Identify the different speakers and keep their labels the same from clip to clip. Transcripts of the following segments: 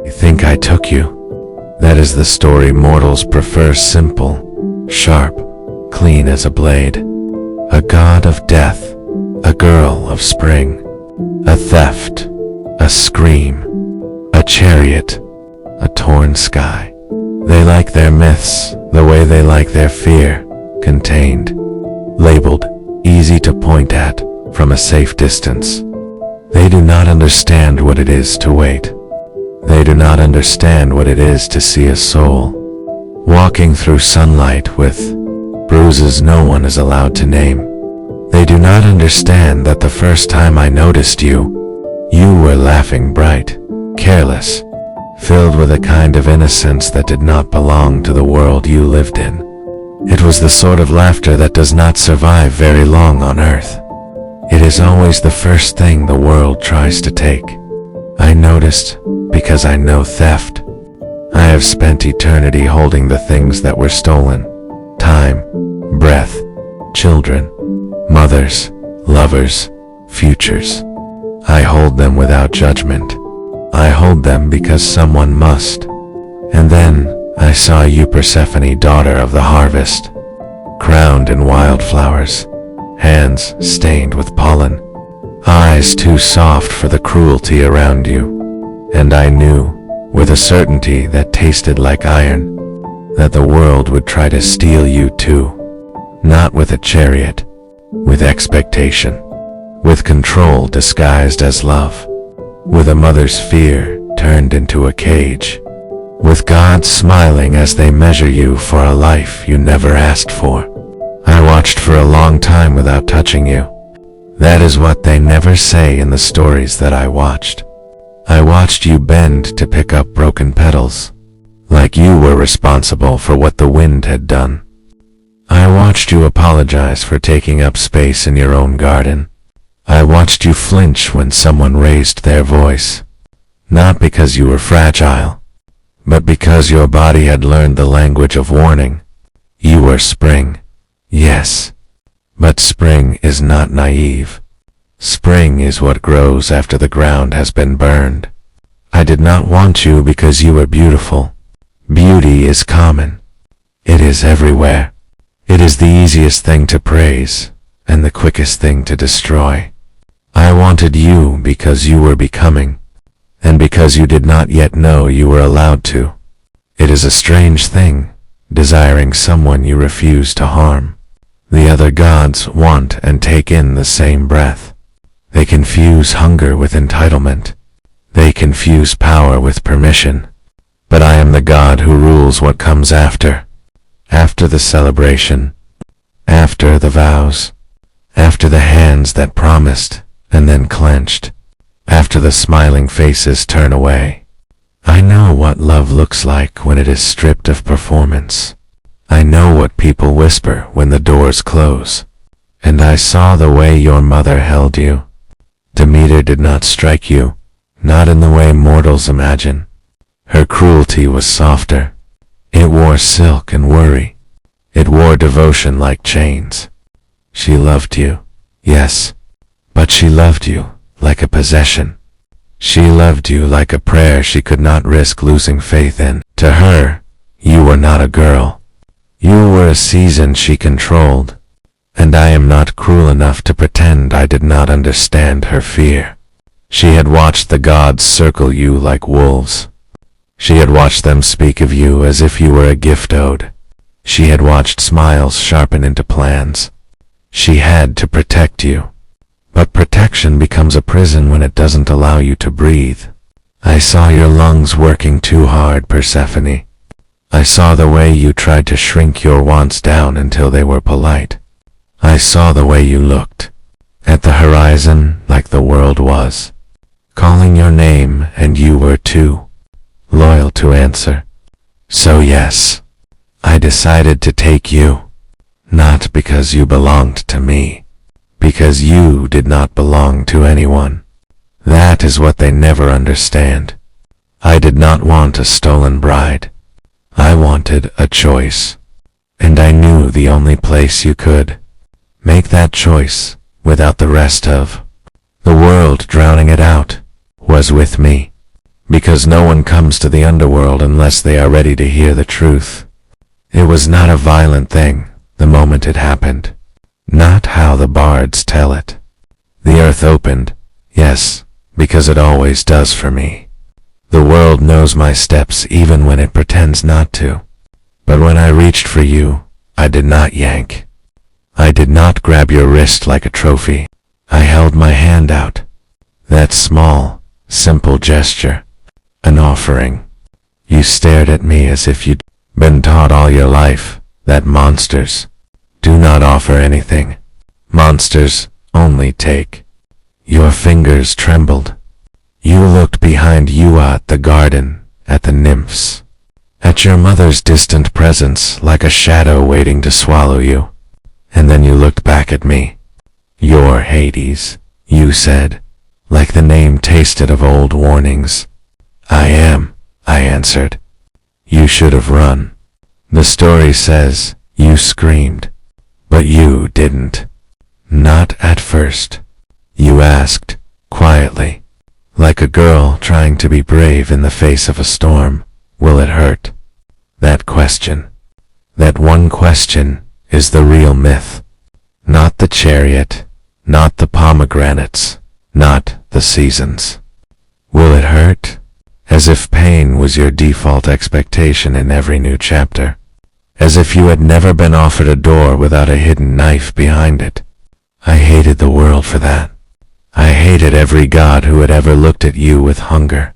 Speaker 1: You think I took you? That is the story mortals prefer, simple, sharp, clean as a blade. A god of death, a girl of spring, a theft, a scream, a chariot, a torn sky. They like their myths the way they like their fear, contained, labeled, easy to point at from a safe distance. They do not understand what it is to wait. They do not understand what it is to see a soul walking through sunlight with bruises no one is allowed to name. They do not understand that the first time I noticed you were laughing bright, careless, filled with a kind of innocence that did not belong to the world you lived in. It was the sort of laughter that does not survive very long on earth. It is always the first thing the world tries to take. I noticed because I know theft. I have spent eternity holding the things that were stolen. Time, breath, children, mothers, lovers, futures. I hold them without judgment. I hold them because someone must. And then I saw you, Persephone, daughter of the harvest, crowned in wildflowers, hands stained with pollen, eyes too soft for the cruelty around you. And I knew, with a certainty that tasted like iron, that the world would try to steal you too. Not with a chariot, with expectation, with control disguised as love, with a mother's fear turned into a cage, with God smiling as they measure you for a life you never asked for. I watched for a long time without touching you. That is what they never say in the stories that I watched. I watched you bend to pick up broken petals, like you were responsible for what the wind had done. I watched you apologize for taking up space in your own garden. I watched you flinch when someone raised their voice, not because you were fragile, but because your body had learned the language of warning. You were spring, yes, but spring is not naive. Spring is what grows after the ground has been burned. I did not want you because you were beautiful. Beauty is common. It is everywhere. It is the easiest thing to praise and the quickest thing to destroy. I wanted you because you were becoming, and because you did not yet know you were allowed to. It is a strange thing, desiring someone you refuse to harm. The other gods want and take in the same breath. They confuse hunger with entitlement. They confuse power with permission. But I am the god who rules what comes after. After the celebration, after the vows, after the hands that promised and then clenched, after the smiling faces turn away. I know what love looks like when it is stripped of performance. I know what people whisper when the doors close. And I saw the way your mother held you. Demeter did not strike you, not in the way mortals imagine. Her cruelty was softer. It wore silk and worry. It wore devotion like chains. She loved you, yes, but she loved you like a possession. She loved you like a prayer she could not risk losing faith in. To her, you were not a girl. You were a season she controlled, and I am not cruel enough to pretend I did not understand her fear. She had watched the gods circle you like wolves. She had watched them speak of you as if you were a gift owed. She had watched smiles sharpen into plans. She had to protect you. But protection becomes a prison when it doesn't allow you to breathe. I saw your lungs working too hard, Persephone. I saw the way you tried to shrink your wants down until they were polite. I saw the way you looked at the horizon like the world was, calling your name, and you were too loyal to answer. So yes, I decided to take you, not because you belonged to me, because you did not belong to anyone. That is what they never understand. I did not want a stolen bride. I wanted a choice, and I knew the only place you could make that choice without the rest of the world drowning it out was with me. because no one comes to the underworld unless they are ready to hear the truth. It was not a violent thing the moment it happened, not how the bards tell it. The earth opened, yes, because it always does for me. The world knows my steps even when it pretends not to. But when I reached for you, I did not yank. I did not grab your wrist like a trophy. I held my hand out. That small, simple gesture, an offering. You stared at me as if you'd been taught all your life that monsters do not offer anything. Monsters only take. Your fingers trembled. You looked behind you at the garden, at the nymphs, at your mother's distant presence like a shadow waiting to swallow you. And then you looked back at me. You're Hades, you said, like the name tasted of old warnings. I am, I answered. You should have run. The story says you screamed, but you didn't. Not at first. You asked, quietly, like a girl trying to be brave in the face of a storm, will it hurt? That question, that one question, is the real myth. Not the chariot, not the pomegranates, not the seasons. Will it hurt? As if pain was your default expectation in every new chapter. As if you had never been offered a door without a hidden knife behind it. I hated the world for that. I hated every god who had ever looked at you with hunger.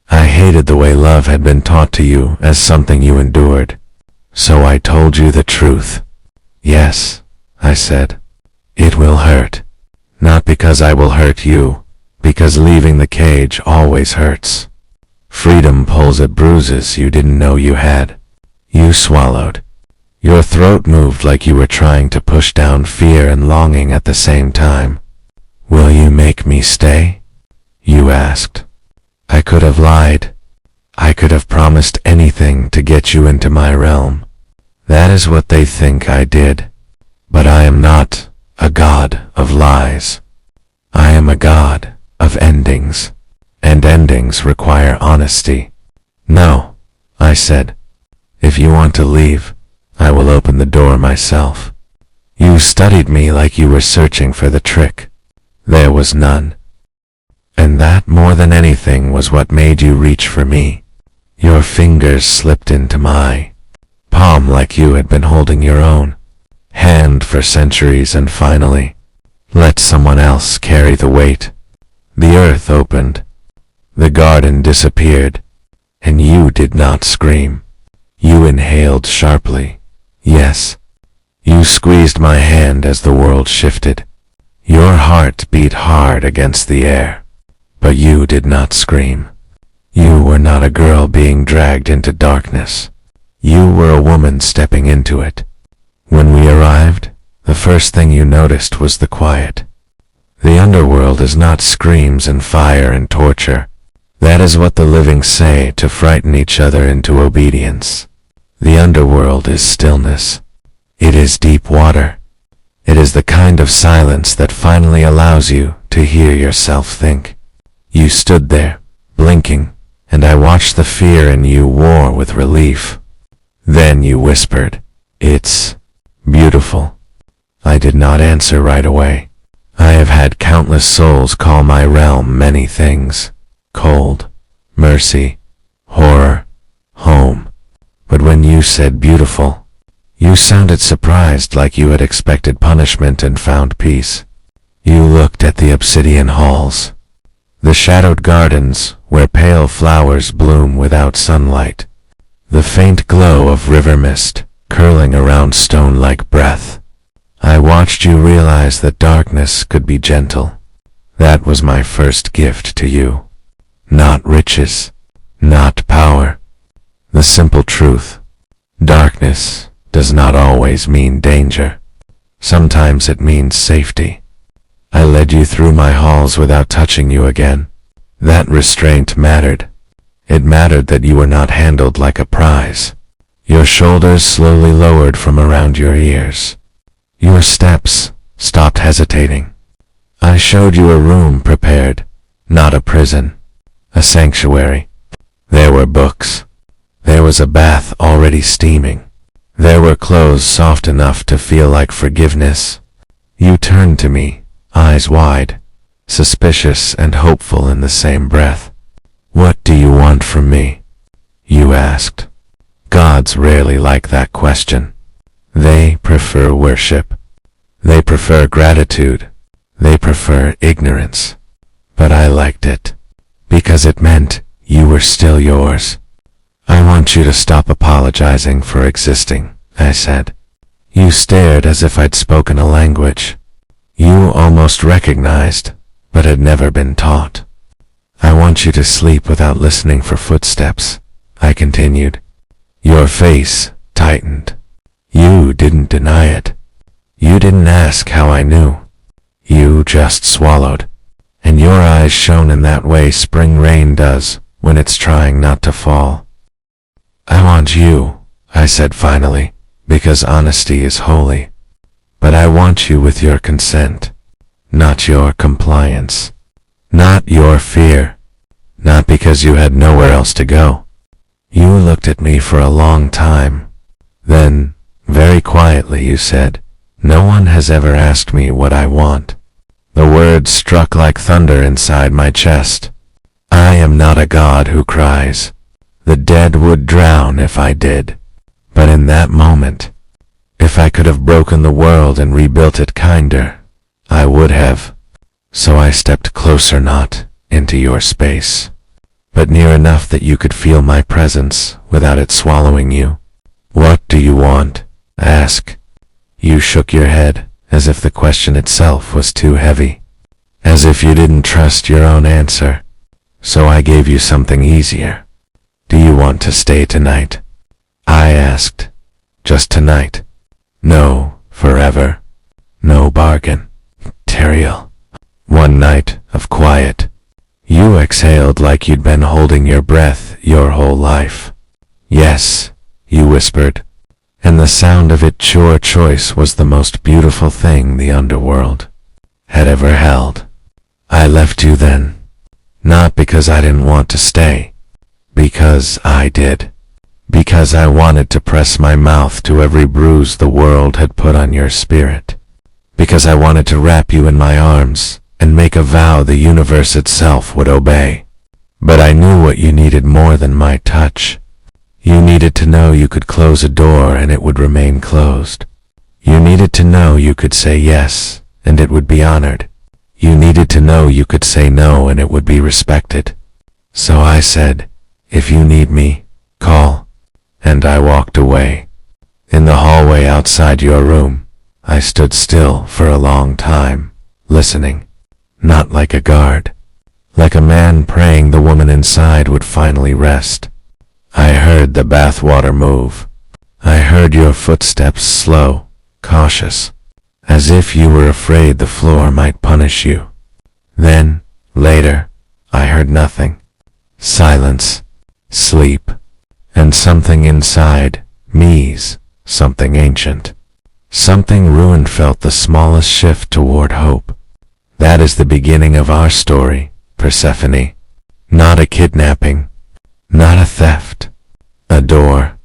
Speaker 1: I hated the way love had been taught to you as something you endured. So I told you the truth. Yes, I said, it will hurt. Not because I will hurt you, because leaving the cage always hurts. Freedom pulls at bruises you didn't know you had. You swallowed. Your throat moved like you were trying to push down fear and longing at the same time. Will you make me stay? You asked. I could have lied. I could have promised anything to get you into my realm. That is what they think I did. But I am not a god of lies. I am a god of endings. And endings require honesty. No, I said. If you want to leave, I will open the door myself. You studied me like you were searching for the trick. There was none. And that more than anything was what made you reach for me. Your fingers slipped into my palm like you had been holding your own hand for centuries and finally let someone else carry the weight. The earth opened. The garden disappeared. And you did not scream. You inhaled sharply. Yes. You squeezed my hand as the world shifted. Your heart beat hard against the air. But you did not scream. You were not a girl being dragged into darkness. You were a woman stepping into it. When we arrived, the first thing you noticed was the quiet. The underworld is not screams and fire and torture. That is what the living say to frighten each other into obedience. The underworld is stillness. It is deep water. It is the kind of silence that finally allows you to hear yourself think. You stood there, blinking, and I watched the fear in you war with relief. Then you whispered, "It's beautiful." I did not answer right away. I have had countless souls call my realm many things. Cold, mercy, horror, home. But when you said beautiful, you sounded surprised like you had expected punishment and found peace. You looked at the obsidian halls, the shadowed gardens where pale flowers bloom without sunlight, the faint glow of river mist curling around stone like breath. I watched you realize that darkness could be gentle. That was my first gift to you. Not riches, not power. The simple truth. Darkness does not always mean danger. Sometimes it means safety. I led you through my halls without touching you again. That restraint mattered. It mattered that you were not handled like a prize. Your shoulders slowly lowered from around your ears. Your steps stopped hesitating. I showed you a room prepared, not a prison, a sanctuary. There were books. There was a bath already steaming. There were clothes soft enough to feel like forgiveness. You turned to me, eyes wide, suspicious and hopeful in the same breath. What do you want from me? You asked. Gods rarely like that question. They prefer worship. They prefer gratitude. They prefer ignorance. But I liked it, because it meant you were still yours. I want you to stop apologizing for existing, I said. You stared as if I'd spoken a language you almost recognized, but had never been taught. I want you to sleep without listening for footsteps, I continued. Your face tightened. You didn't deny it. You didn't ask how I knew. You just swallowed. And your eyes shone in that way spring rain does when it's trying not to fall. I want you, I said finally, because honesty is holy. But I want you with your consent, not your compliance, not your fear, not because you had nowhere else to go. You looked at me for a long time. Then, very quietly, you said, "No one has ever asked me what I want." The words struck like thunder inside my chest. I am not a god who cries. The dead would drown if I did. But in that moment, if I could have broken the world and rebuilt it kinder, I would have. So I stepped closer, not into your space, but near enough that you could feel my presence without it swallowing you. What do you want? Ask. You shook your head, as if the question itself was too heavy, as if you didn't trust your own answer. So I gave you something easier. Do you want to stay tonight? I asked. Just tonight? No, forever. No bargain. Teriel. One night of quiet. You exhaled like you'd been holding your breath your whole life. Yes, you whispered, and the sound of it, your choice, was the most beautiful thing the underworld had ever held. I left you then, not because I didn't want to stay, because I did. Because I wanted to press my mouth to every bruise the world had put on your spirit. Because I wanted to wrap you in my arms and make a vow the universe itself would obey. But I knew what you needed more than my touch. You needed to know you could close a door and it would remain closed. You needed to know you could say yes and it would be honored. You needed to know you could say no and it would be respected. So I said, if you need me, call. And I walked away. In the hallway outside your room, I stood still for a long time, listening. Not like a guard. Like a man praying the woman inside would finally rest. I heard the bathwater move. I heard your footsteps slow, cautious, as if you were afraid the floor might punish you. Then, later, I heard nothing. Silence, sleep, and something inside me's, something ancient. Something ruined felt the smallest shift toward hope. That is the beginning of our story, Persephone. Not a kidnapping, not a theft. A door,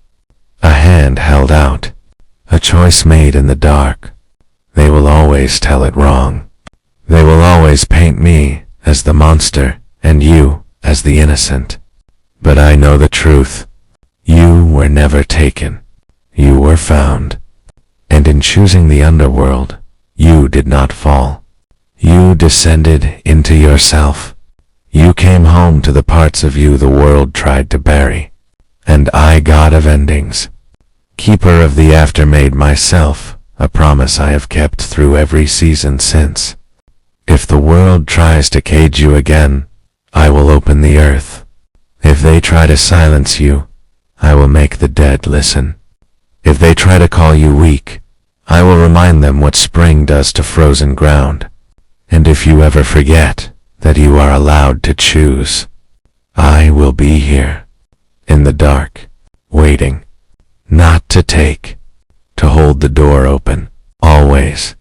Speaker 1: a hand held out, a choice made in the dark. They will always tell it wrong. They will always paint me as the monster and you as the innocent. But I know the truth. You were never taken. You were found. And in choosing the underworld, you did not fall. You descended into yourself. You came home to the parts of you the world tried to bury. And I, god of endings, keeper of the after, made myself a promise I have kept through every season since. If the world tries to cage you again, I will open the earth. If they try to silence you, I will make the dead listen. If they try to call you weak, I will remind them what spring does to frozen ground. And if you ever forget that you are allowed to choose, I will be here, in the dark, waiting, not to take, to hold the door open, always.